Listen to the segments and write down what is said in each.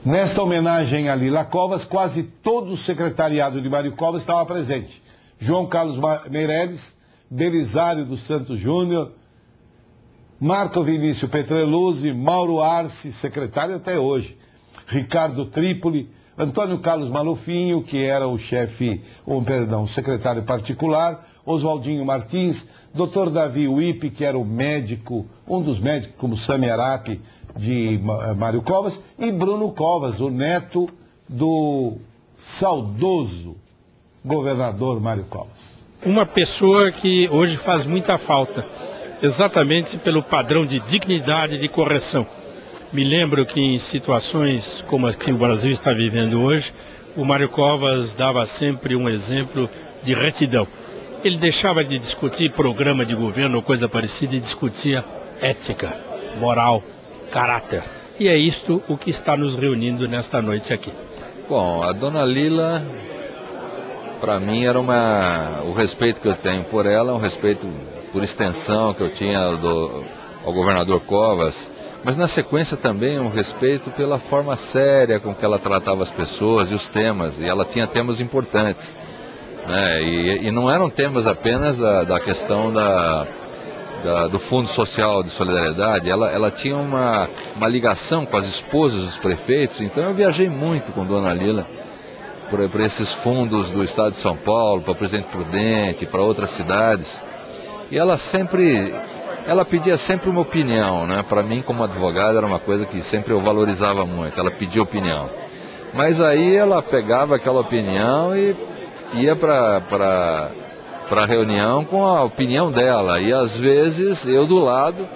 Nesta homenagem a Lila Covas, quase todo o secretariado de Mário Covas estava presente. João Carlos Meireles, Belisário dos Santos Júnior, Marco Vinícius Petreluzzi, Mauro Arce, secretário até hoje, Ricardo Trípoli, Antônio Carlos Malufinho, que era o secretário particular, Oswaldinho Martins, Dr. Davi Uipe, que era o médico, um dos médicos, como Sami Arapi, de Mário Covas, e Bruno Covas, o neto do saudoso governador Mário Covas. Uma pessoa que hoje faz muita falta, exatamente pelo padrão de dignidade e de correção. Me lembro que em situações como a que o Brasil está vivendo hoje, o Mário Covas dava sempre um exemplo de retidão. Ele deixava de discutir programa de governo ou coisa parecida e discutia ética, moral, caráter. E é isto o que está nos reunindo nesta noite aqui. Bom, a dona Lila, para mim, era o respeito que eu tenho por ela, um respeito por extensão que eu tinha ao governador Covas, mas na sequência também um respeito pela forma séria com que ela tratava as pessoas e os temas, e ela tinha temas importantes, né? E não eram temas apenas da questão do Fundo Social de Solidariedade. Ela tinha uma ligação com as esposas dos prefeitos, então eu viajei muito com Dona Lila por esses fundos do estado de São Paulo, para Presidente Prudente, para outras cidades, e ela pedia sempre uma opinião, né? Para mim, como advogado, era uma coisa que sempre eu valorizava muito, ela pedia opinião. Mas aí ela pegava aquela opinião e ia para a reunião com a opinião dela, e às vezes eu do lado,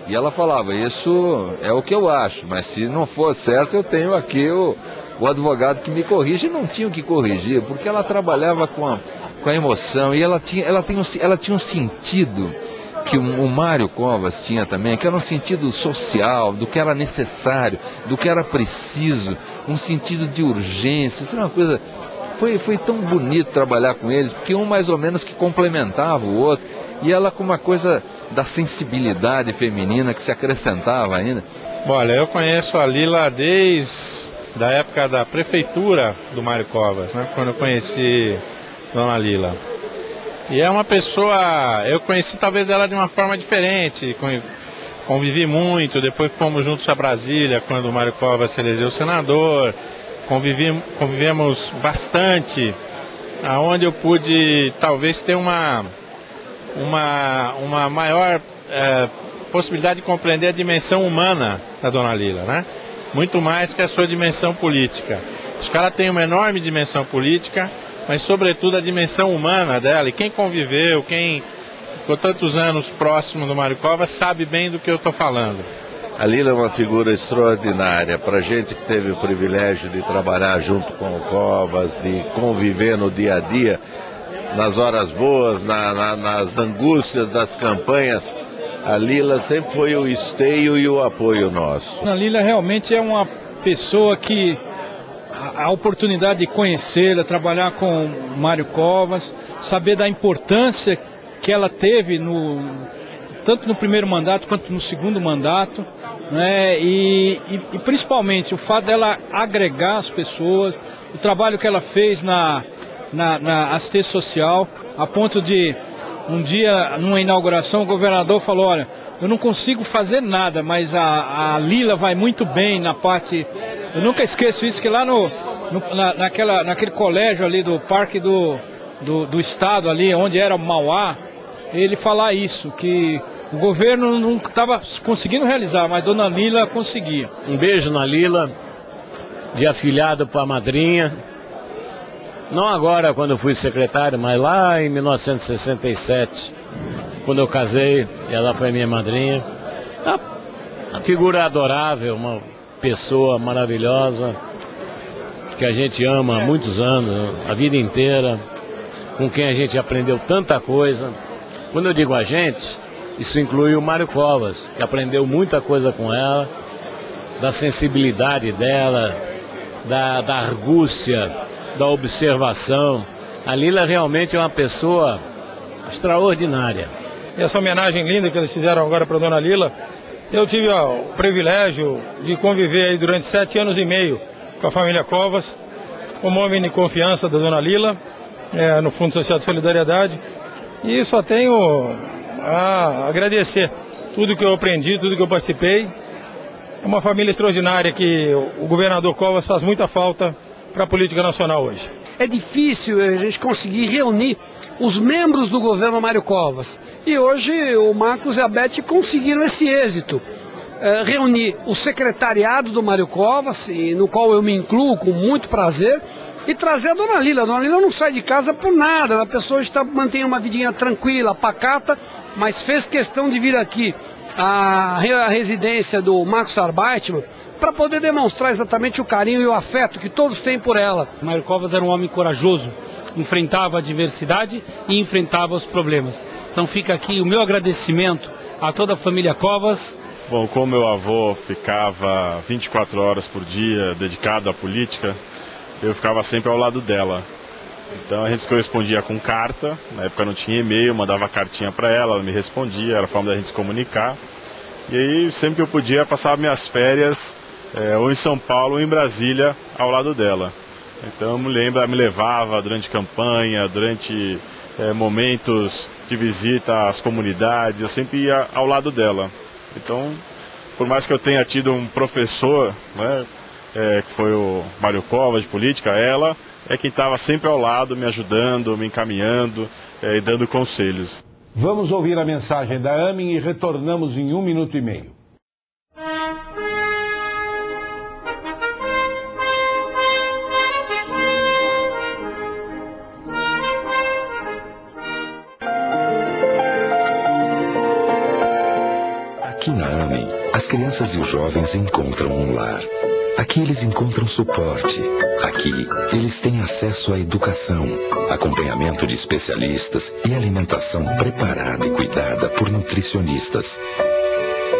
e ela falava, isso é o que eu acho, mas se não for certo eu tenho aqui o advogado que me corrige. E não tinha o que corrigir, porque ela trabalhava com a emoção, e ela tinha um sentido que o Mário Covas tinha também, que era um sentido social, do que era necessário, do que era preciso, um sentido de urgência. Isso era uma coisa... Foi tão bonito trabalhar com eles, porque um mais ou menos que complementava o outro, e ela com uma coisa da sensibilidade feminina que se acrescentava ainda. Olha, eu conheço a Lila desde a época da prefeitura do Mário Covas, né? Quando eu conheci Dona Lila. E é uma pessoa, eu conheci talvez ela de uma forma diferente, convivi muito, depois fomos juntos a Brasília, quando o Mário Covas se elegeu senador. Convivemos bastante, aonde eu pude talvez ter uma maior possibilidade de compreender a dimensão humana da Dona Lila, né? Muito mais que a sua dimensão política. Acho que ela tem uma enorme dimensão política, mas sobretudo a dimensão humana dela. E quem conviveu, quem ficou tantos anos próximo do Mário Covas, sabe bem do que eu estou falando. A Lila é uma figura extraordinária. Para a gente que teve o privilégio de trabalhar junto com o Covas, de conviver no dia a dia, nas horas boas, nas angústias das campanhas, a Lila sempre foi o esteio e o apoio nosso. A Lila realmente é uma pessoa que a oportunidade de conhecê-la, trabalhar com o Mário Covas, saber da importância que ela teve tanto no primeiro mandato quanto no segundo mandato, né? E principalmente o fato dela agregar as pessoas, o trabalho que ela fez na assistência social, a ponto de um dia, numa inauguração, o governador falou, olha, eu não consigo fazer nada, mas a Lila vai muito bem na parte... Eu nunca esqueço isso, que lá naquele colégio ali do Parque do Estado, ali onde era o Mauá, ele falar isso, que o governo não estava conseguindo realizar, mas Dona Lila conseguia. Um beijo na Lila, de afilhado para a madrinha. Não agora, quando eu fui secretário, mas lá em 1967, quando eu casei, ela foi minha madrinha. A figura adorável, uma pessoa maravilhosa, que a gente ama há muitos anos, a vida inteira, com quem a gente aprendeu tanta coisa. Quando eu digo a gente, isso inclui o Mário Covas, que aprendeu muita coisa com ela, da sensibilidade dela, da argúcia, da observação. A Lila realmente é uma pessoa extraordinária. Essa homenagem linda que eles fizeram agora para a Dona Lila, eu tive o privilégio de conviver aí durante 7 anos e meio com a família Covas, como homem de confiança da dona Lila, no Fundo Social de Solidariedade. E só tenho a agradecer tudo que eu aprendi, tudo que eu participei. É uma família extraordinária que o governador Covas faz muita falta para a política nacional hoje. É difícil a gente conseguir reunir os membros do governo Mário Covas. E hoje o Marcos e a Beth conseguiram esse êxito. Reunir o secretariado do Mário Covas, no qual eu me incluo com muito prazer, e trazer a dona Lila. A dona Lila não sai de casa por nada, a pessoa mantém uma vidinha tranquila, pacata, mas fez questão de vir aqui à residência do Marcos Arbeitman para poder demonstrar exatamente o carinho e o afeto que todos têm por ela. Mário Covas era um homem corajoso, enfrentava a adversidade e enfrentava os problemas. Então fica aqui o meu agradecimento a toda a família Covas. Bom, como meu avô ficava 24 horas por dia dedicado à política, eu ficava sempre ao lado dela. Então a gente se correspondia com carta, na época não tinha e-mail, eu mandava cartinha para ela me respondia, era a forma da gente se comunicar. E aí sempre que eu podia, passava minhas férias ou em São Paulo ou em Brasília ao lado dela. Então eu me lembro, ela me levava durante campanha, durante momentos de visita às comunidades, eu sempre ia ao lado dela. Então, por mais que eu tenha tido um professor, né, que foi o Mário Covas de política, ela é quem estava sempre ao lado, me ajudando, me encaminhando e dando conselhos. Vamos ouvir a mensagem da Amin e retornamos em 1 minuto e meio. Aqui na Amin, as crianças e os jovens encontram um lar. Aqui eles encontram suporte. Aqui eles têm acesso à educação, acompanhamento de especialistas e alimentação preparada e cuidada por nutricionistas.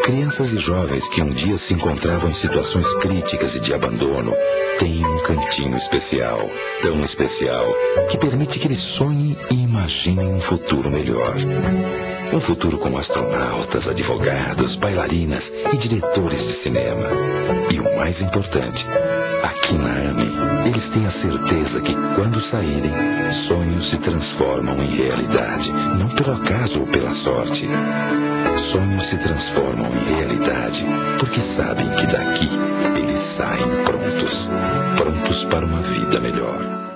Crianças e jovens que um dia se encontravam em situações críticas e de abandono têm um cantinho especial, tão especial, que permite que eles sonhem e imaginem um futuro melhor. Um futuro com astronautas, advogados, bailarinas e diretores de cinema. E o mais importante, aqui na AMI, eles têm a certeza que quando saírem, sonhos se transformam em realidade, não pelo acaso ou pela sorte. Sonhos se transformam em realidade, porque sabem que daqui eles saem prontos para uma vida melhor.